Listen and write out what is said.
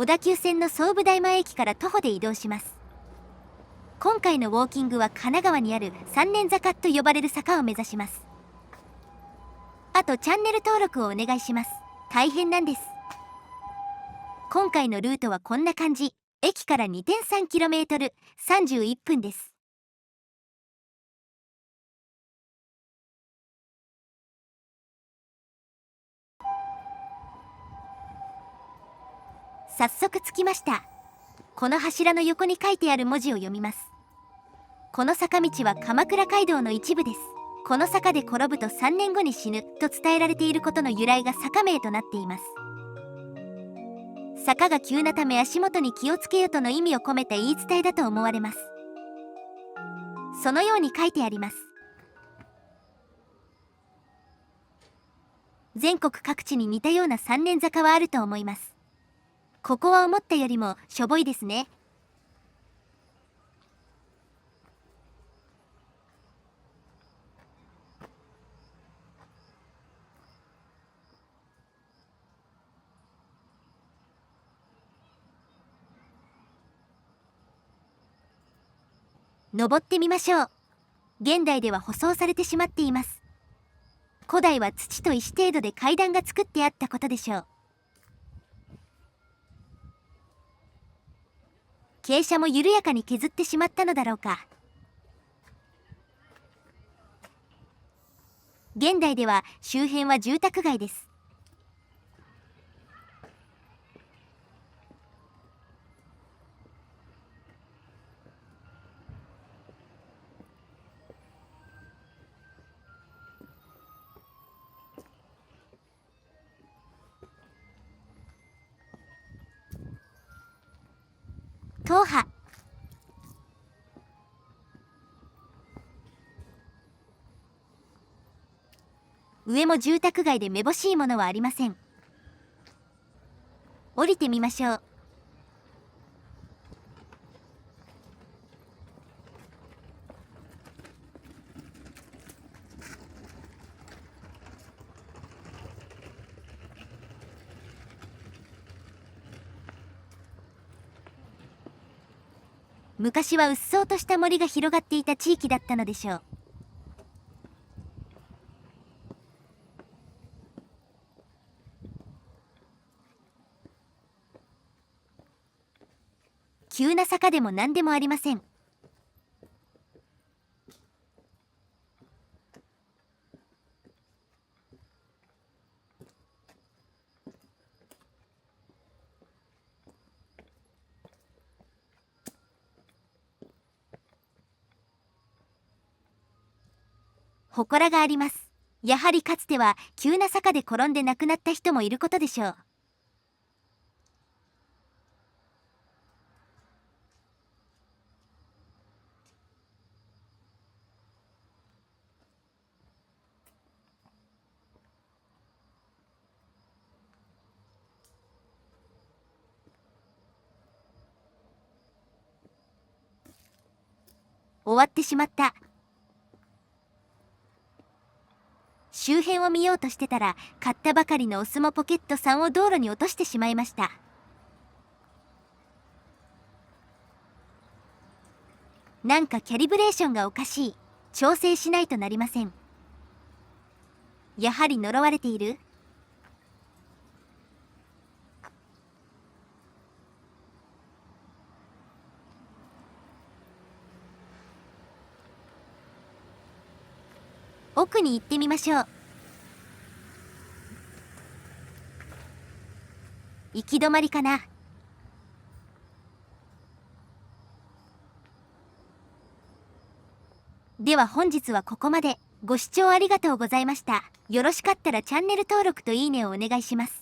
小田急線の総武大前駅から徒歩で移動します。今回のウォーキングは神奈川にある三年坂と呼ばれる坂を目指します。あとチャンネル登録をお願いします。大変なんです。今回のルートはこんな感じ。駅から 2.3km、 31分です。早速着きました。この柱の横に書いてある文字を読みます。この坂道は鎌倉街道の一部です。この坂で転ぶと3年後に死ぬと伝えられていることの由来が坂名となっています。坂が急なため足元に気をつけよとの意味を込めた言い伝えだと思われます。そのように書いてあります。全国各地に似たような三年坂はあると思います。ここは思ったよりもしょぼいですね。登ってみましょう。現代では舗装されてしまっています。古代は土と石程度で階段が作ってあったことでしょう。傾斜も緩やかに削ってしまったのだろうか。現代では周辺は住宅街です。踏破。上も住宅街でめぼしいものはありません。降りてみましょう。昔はうっそうとした森が広がっていた地域だったのでしょう。急な坂でも何でもありません。祠があります。やはりかつては急な坂で転んで亡くなった人もいることでしょう。終わってしまった。周辺を見ようとしてたら買ったばかりのお相撲ポケット3を道路に落としてしまいました。なんかキャリブレーションがおかしい。調整しないとなりません。やはり呪われている。奥に行ってみましょう。行き止まりかな。では本日はここまで。ご視聴ありがとうございました。よろしかったらチャンネル登録といいねをお願いします。